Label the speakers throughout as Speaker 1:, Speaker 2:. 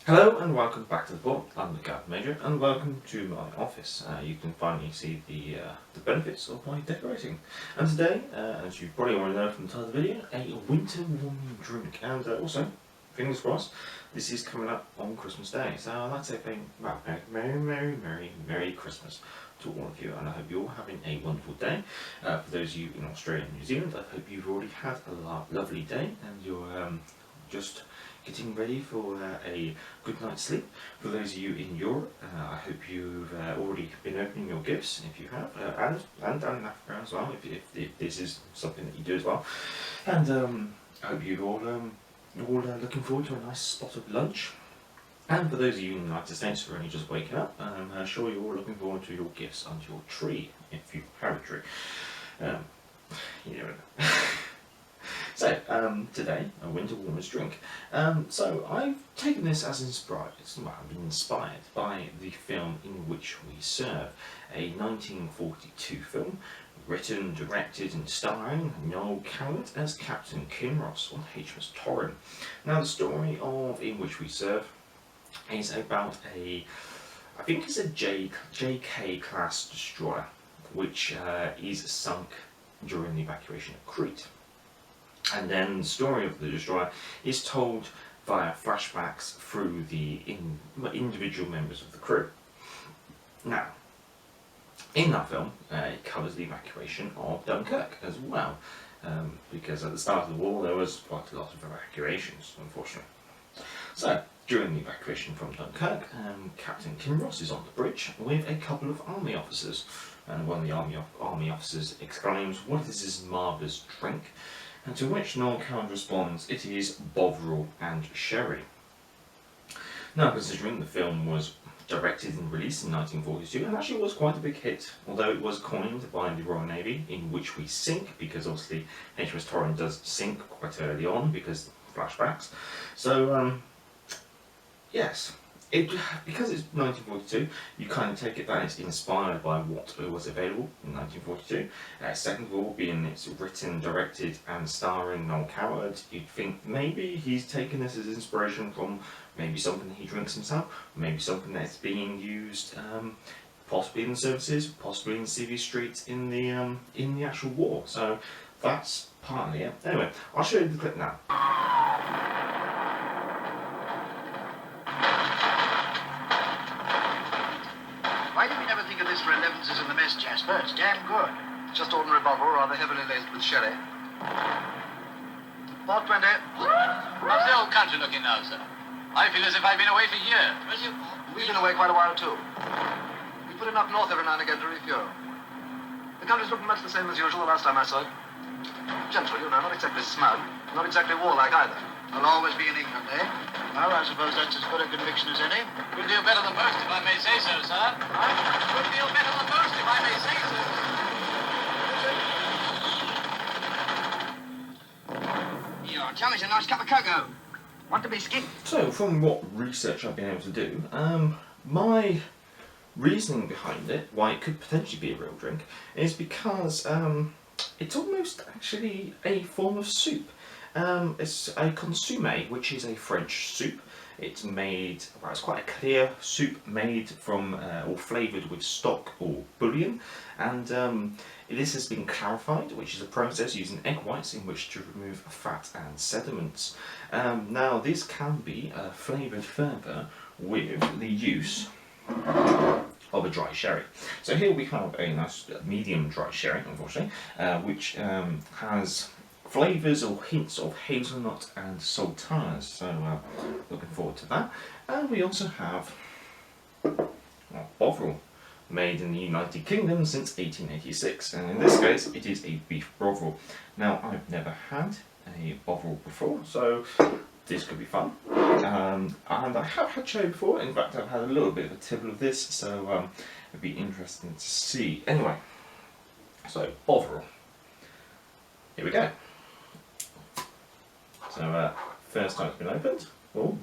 Speaker 1: Hello and welcome back to the port. I'm the Captain Major and welcome to my office. You can finally see the benefits of my decorating. And today, as you probably already know from the title of the video, a winter warming drink. And also, fingers crossed, this is coming up on Christmas Day. So I'd like to say Merry Christmas to all of you. And I hope you're all having a wonderful day. For those of you in Australia and New Zealand, I hope you've already had a lovely day and you're just getting ready for a good night's sleep. For those of you in Europe, I hope you've already been opening your gifts, if you have, and down in Africa as well, if this is something that you do as well. And I hope you're all looking forward to a nice spot of lunch. And for those of you in the United States who are only just waking up, I'm sure you're all looking forward to your gifts under your tree, if you have a tree. You never know. So, today, a winter warmer's drink. So I've taken this as inspired. I've been inspired by the film In Which We Serve, a 1942 film, written, directed and starring Noel Coward as Captain Kinross on HMS Torrin. Now the story of In Which We Serve is about I think it's a JK class destroyer, which is sunk during the evacuation of Crete. And then the story of the destroyer is told via flashbacks through the individual members of the crew. Now, in that film, it covers the evacuation of Dunkirk as well, because at the start of the war there was quite a lot of evacuations, unfortunately. So, during the evacuation from Dunkirk, Captain Kinross is on the bridge with a couple of army officers, and one of the army officers exclaims, "What is this marvellous drink?" And to which Noel Coward responds, "It is Bovril and Sherry." Now, considering the film was directed and released in 1942, and actually was quite a big hit, although it was coined by the Royal Navy, In Which We Sink, because obviously HMS Torrin does sink quite early on because of flashbacks. So, yes. Because it's 1942, you kind of take it that it's inspired by what was available in 1942. Second of all, being it's written, directed and starring Noel Coward, you'd think maybe he's taken this as inspiration from maybe something that he drinks himself, maybe something that's being used possibly in the services, possibly in CV Street in the actual war. So that's partly it. Anyway, I'll show you the clip now.
Speaker 2: Why did we never think of this for 11s in the mess, Jasper? It's damn good. Just ordinary Bovril, rather heavily laced with sherry. Port 20.
Speaker 3: How's the old country looking now, sir? I feel as if I've been away for years.
Speaker 2: We've been away quite a while, too. We put enough north every now and again to refuel. The country's looking much the same as usual the last time I saw it. Gentle, you know, not exactly smug, not exactly warlike either.
Speaker 3: I'll always be in England, eh? Well, I suppose that's as good a conviction as any. Good deal better than most, if I may say so, sir. Good deal better than most, if I may say so.
Speaker 2: Your Tommy's a nice cup of cocoa. Want a biscuit?
Speaker 1: So, from what research I've been able to do, my reasoning behind it, why it could potentially be a real drink, is because it's almost actually a form of soup. It's a consommé, which is a French soup. It's made, well, it's quite a clear soup made from, or flavoured with stock or bouillon, and this has been clarified, which is a process using egg whites in which to remove fat and sediments. Now, this can be flavoured further with the use of a dry sherry. So here we have a nice medium dry sherry, unfortunately, which has flavours or hints of hazelnut and sultanas, so looking forward to that. And we also have Bovril, made in the United Kingdom since 1886, and in this case it is a beef Bovril. Now, I've never had a Bovril before, so this could be fun. And I have had sherry before. In fact, I've had a little bit of a tipple of this, so it'd be interesting to see. Anyway, so Bovril. Here we go. So first time it's been opened. Oh,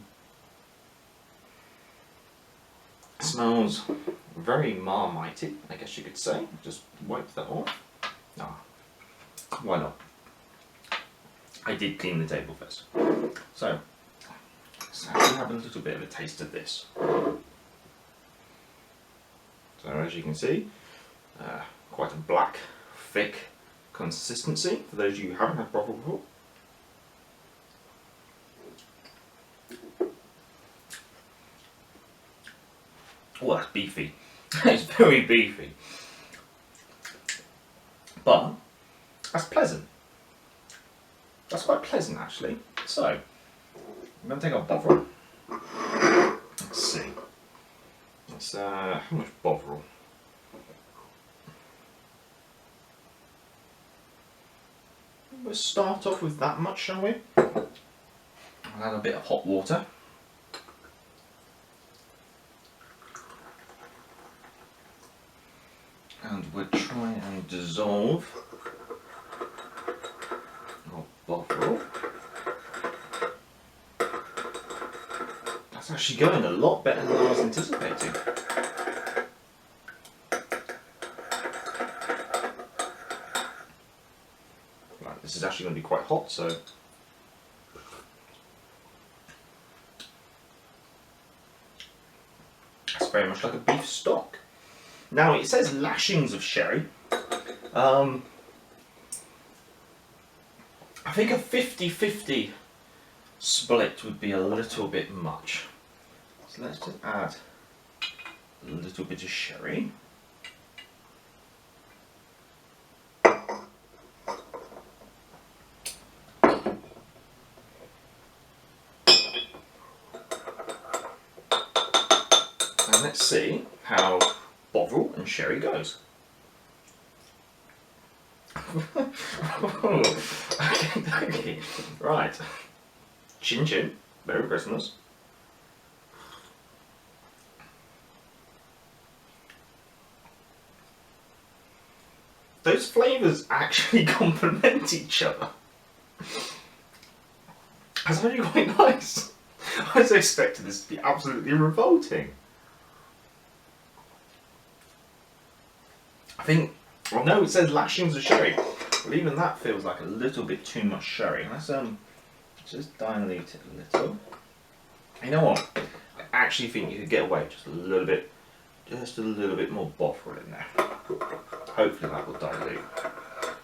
Speaker 1: smells very marmitey, I guess you could say. Just wipe that off. Ah, why not? I did clean the table first. So let's actually have a little bit of a taste of this. So as you can see, quite a black, thick consistency for those of you who haven't had Bovril before. Oh, that's beefy. It's very beefy. But that's pleasant. That's quite pleasant actually. So, I'm going to take our Bovril. Let's see. Let's, how much Bovril? We'll start off with that much, shall we? I'll add a bit of hot water. And we'll try and dissolve our Bovril. That's actually going a lot better than I was anticipating. Right, this is actually going to be quite hot, so it's very much like a beef stock. Now it says lashings of sherry. I think a 50-50 split would be a little bit much. So let's just add a little bit of sherry. And let's see how Bovril and Sherry goes. Okay. Right. Chin chin. Merry Christmas. Those flavours actually complement each other. That's actually quite nice. I was expecting this to be absolutely revolting. I think, well no, it says lashings of sherry. Well, even that feels like a little bit too much sherry. Let's just dilute it a little. You know what? I actually think you could get away with just a little bit more Bovril in there. Hopefully that will dilute.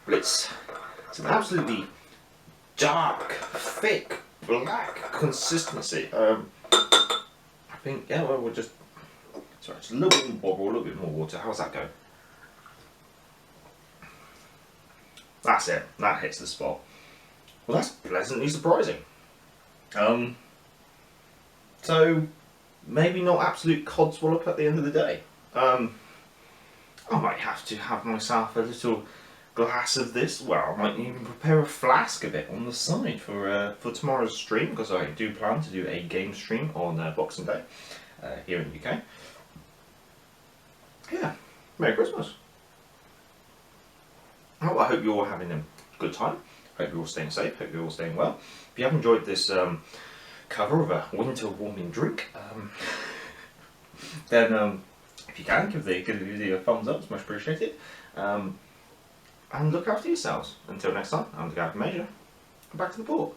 Speaker 1: But it's an absolutely dark, thick, black consistency. I think, yeah, well, we'll just, sorry, just a little bit more Bovril, a little bit more water. How's that go? That's it. That hits the spot. Well, that's pleasantly surprising. So maybe not absolute codswallop at the end of the day. I might have to have myself a little glass of this. Well, I might even prepare a flask of it on the side for tomorrow's stream, because I do plan to do a game stream on Boxing Day here in the UK. Yeah, Merry Christmas. Well, I hope you're all having a good time. Hope you're all staying safe. Hope you're all staying well. If you have enjoyed this cover of a winter warming drink, then if you can, give the video a thumbs up. It's much appreciated. And look after yourselves. Until next time, I'm the guy from Asia. Back to the port.